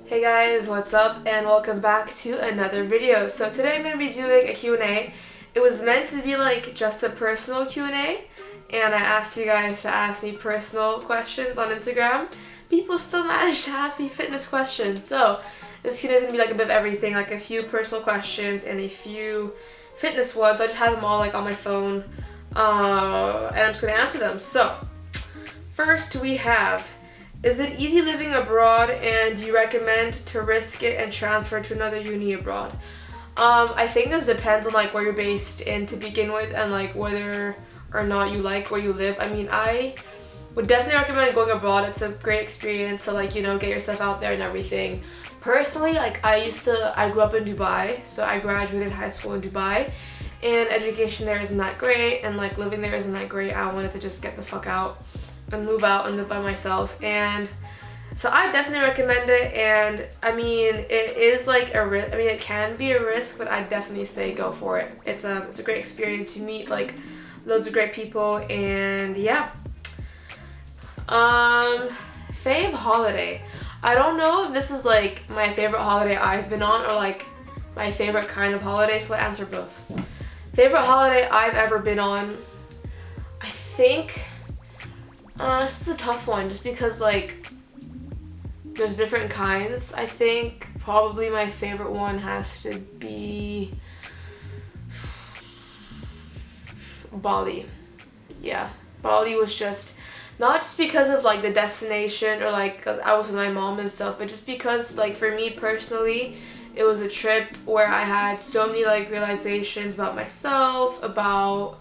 Hey guys, what's up and welcome back to another video. So today I'm going to be doing a Q&A. It was meant to be like just a personal Q&A and I asked you guys to ask me personal questions on Instagram. People still managed to ask me fitness questions. So this Q&A is going to be like a bit of everything, like a few personal questions and a few fitness ones. I just have them all like on my phone and I'm just going to answer them. So first we have, is it easy living abroad and do you recommend to risk it and transfer to another uni abroad? I think this depends on like where you're based in to begin with and like whether or not you like where you live. I mean, I would definitely recommend going abroad. It's a great experience to like, you know, get yourself out there and everything. Personally, like I grew up in Dubai, so I graduated high school in Dubai and education there isn't that great and like living there isn't that great. I wanted to just get the fuck out and move out and live by myself, and so I definitely recommend it. And I mean, it is like a risk. I mean, it can be a risk, but I definitely say go for it. It's a great experience. You meet like loads of great people, and yeah. Fave holiday. I don't know if this is like my favorite holiday I've been on or like my favorite kind of holiday, so I'll answer both. Favorite holiday I've ever been on, I think. This is a tough one just because like there's different kinds. I think probably my favorite one has to be Bali. Yeah, Bali was just not just because of like the destination or like I was with my mom and stuff, but just because like for me personally it was a trip where I had so many like realizations about myself, about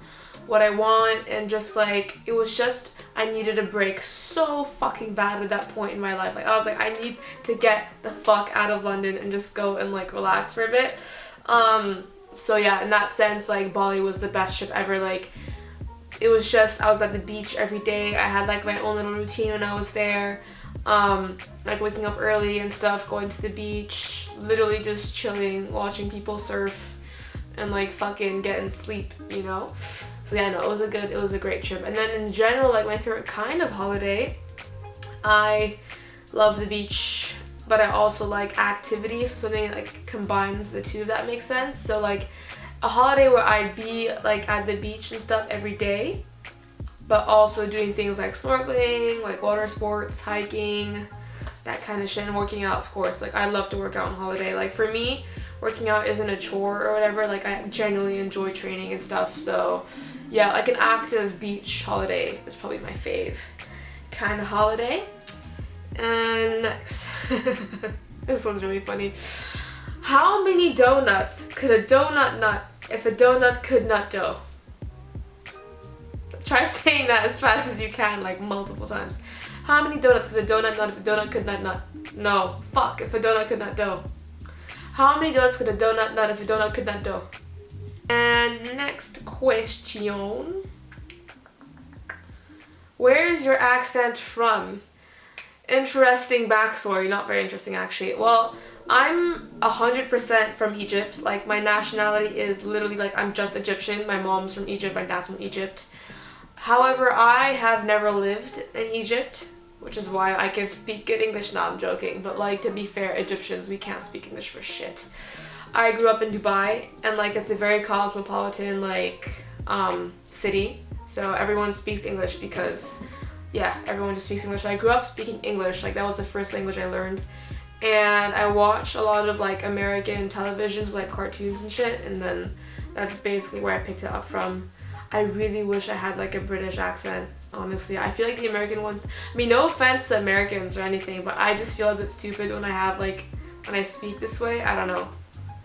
what I want, and just like it was just I needed a break so fucking bad at that point in my life. Like I was like, I need to get the fuck out of London and just go and like relax for a bit. So yeah, in that sense, like Bali was the best trip ever. Like it was just I was at the beach every day. I had like my own little routine when I was there. Like waking up early and stuff, going to the beach, literally just chilling, watching people surf and like fucking getting sleep, you know? So yeah, no, it was a great trip. And then in general, like my favorite kind of holiday, I love the beach, but I also like activities, so something that like combines the two, if that makes sense. So like a holiday where I'd be like at the beach and stuff every day, but also doing things like snorkeling, like water sports, hiking, that kind of shit, and working out, of course. Like I love to work out on holiday. Like for me, working out isn't a chore or whatever. Like I genuinely enjoy training and stuff. So yeah, like an active beach holiday is probably my fave kind of holiday. And next, this one's really funny. How many donuts could a donut nut if a donut could nut dough? Try saying that as fast as you can, like multiple times. How many donuts could a donut nut if a donut could nut? No, fuck, if a donut could nut dough. How many donuts could a donut nut if a donut could nut dough? And next question. Where is your accent from? Interesting backstory. Not very interesting, actually. Well, I'm 100% from Egypt. Like, my nationality is literally, like, I'm just Egyptian. My mom's from Egypt, my dad's from Egypt. However, I have never lived in Egypt, which is why I can speak good English. No, I'm joking. But, like, to be fair, Egyptians, we can't speak English for shit. I grew up in Dubai, and like it's a very cosmopolitan like city, so everyone speaks English because yeah, everyone just speaks English. I grew up speaking English, like that was the first language I learned, and I watched a lot of like American televisions, like cartoons and shit, and then that's basically where I picked it up from. I really wish I had like a British accent, honestly. I feel like the American ones, I mean, no offense to Americans or anything, but I just feel a bit stupid when I speak this way. I don't know.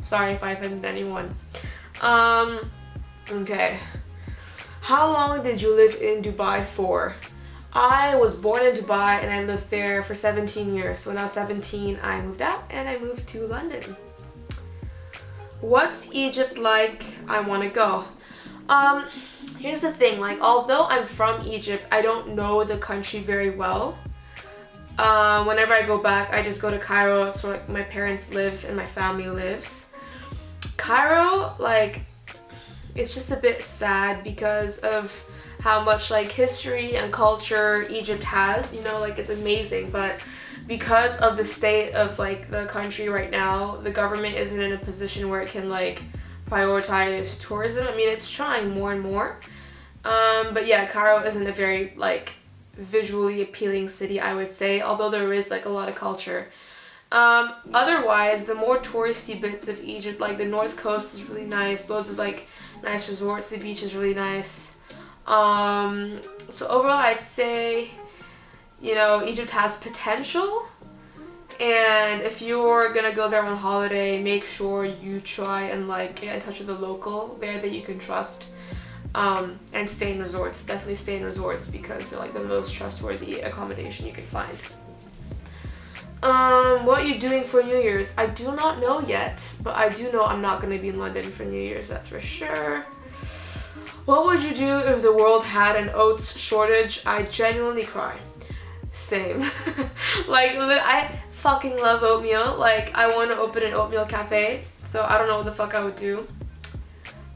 Sorry if I offended anyone. Okay. How long did you live in Dubai for? I was born in Dubai and I lived there for 17 years. So when I was 17, I moved out and I moved to London. What's Egypt like? I want to go. Here's the thing. Like, although I'm from Egypt, I don't know the country very well. Whenever I go back, I just go to Cairo. That's where like, my parents live and my family lives. Cairo, like, it's just a bit sad because of how much like history and culture Egypt has, you know, like it's amazing, but because of the state of like the country right now, the government isn't in a position where it can like prioritize tourism. I mean, it's trying more and more. But yeah, Cairo isn't a very like visually appealing city, I would say, although there is like a lot of culture. Otherwise, the more touristy bits of Egypt, like the north coast is really nice, loads of like nice resorts, the beach is really nice. So overall I'd say, you know, Egypt has potential, and if you're gonna go there on holiday, make sure you try and like get in touch with a local there that you can trust, and stay in resorts. Definitely stay in resorts because they're like the most trustworthy accommodation you can find. What are you doing for New Year's? I do not know yet, but I do know I'm not gonna be in London for New Year's, that's for sure. What would you do if the world had an oats shortage? I genuinely cry. Same. Like, I fucking love oatmeal. Like, I want to open an oatmeal cafe, so I don't know what the fuck I would do.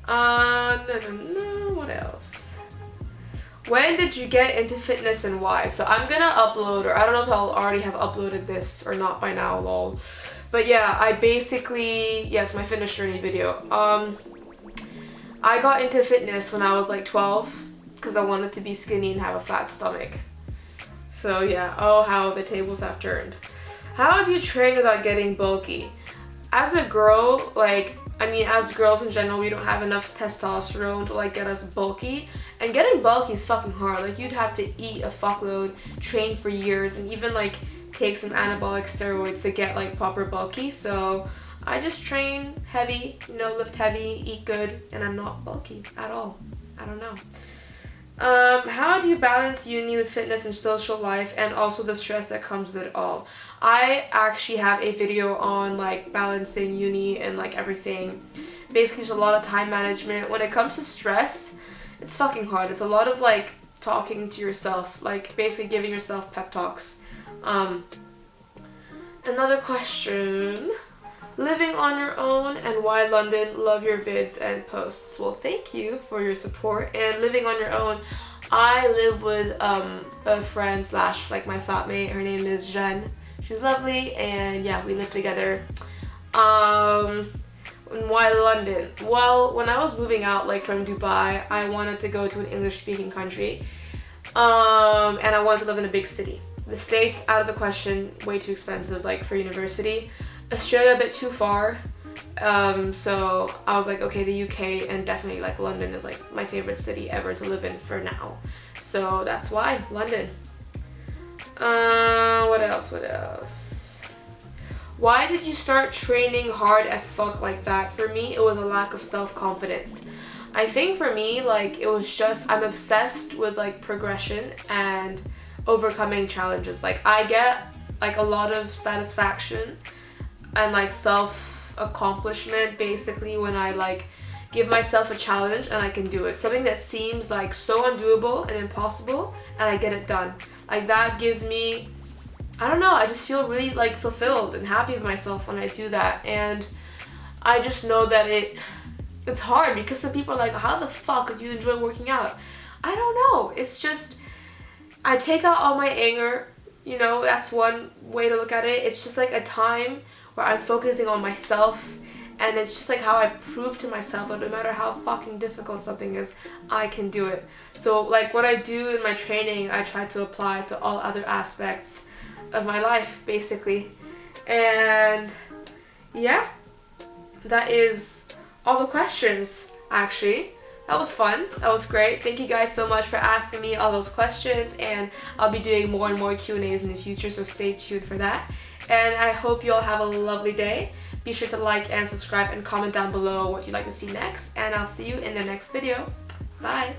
No, what else? When did you get into fitness and why? So I'm gonna upload, or I don't know if I'll already have uploaded this or not by now, lol. But yeah, I basically, yes, my fitness journey video. I got into fitness when I was like 12 because I wanted to be skinny and have a fat stomach. So yeah, oh how the tables have turned. How do you train without getting bulky? As a girl, like, I mean, as girls in general, we don't have enough testosterone to like get us bulky. And getting bulky is fucking hard. Like, you'd have to eat a fuckload, train for years, and even like take some anabolic steroids to get like proper bulky. So I just train heavy, you know, lift heavy, eat good, and I'm not bulky at all. I don't know. How do you balance uni with fitness and social life and also the stress that comes with it all? I actually have a video on like balancing uni and like everything. Basically, just a lot of time management. When it comes to stress, it's fucking hard. It's a lot of like talking to yourself, like basically giving yourself pep talks. Another question. Living on your own and why London? Love your vids and posts. Well, thank you for your support. And living on your own, I live with a friend slash like my flatmate. Her name is Jen. She's lovely, and yeah, we live together. And why London? Well, when I was moving out like from Dubai, I wanted to go to an English speaking country, and I wanted to live in a big city. The States, out of the question, way too expensive like for university. Australia a bit too far, so I was like, okay, the UK and definitely like London is like my favorite city ever to live in for now, so that's why London. What else? Why did you start training hard as fuck like that? For me, it was a lack of self-confidence. I think for me, like, it was just, I'm obsessed with like progression and overcoming challenges. Like, I get like a lot of satisfaction and like self-accomplishment basically when I like give myself a challenge and I can do it. Something that seems like so undoable and impossible and I get it done. Like, that gives me, I don't know, I just feel really like fulfilled and happy with myself when I do that. And I just know that it's hard because some people are like, how the fuck do you enjoy working out? I don't know. It's just, I take out all my anger, you know, that's one way to look at it. It's just like a time where I'm focusing on myself, and it's just like how I prove to myself that no matter how fucking difficult something is, I can do it. So like what I do in my training, I try to apply to all other aspects of my life basically. And yeah, that is all the questions actually. That was fun. That was great. Thank you guys so much for asking me all those questions, and I'll be doing more and more Q&As in the future, so stay tuned for that. And I hope you all have a lovely day. Be sure to like and subscribe and comment down below what you'd like to see next, and I'll see you in the next video. Bye!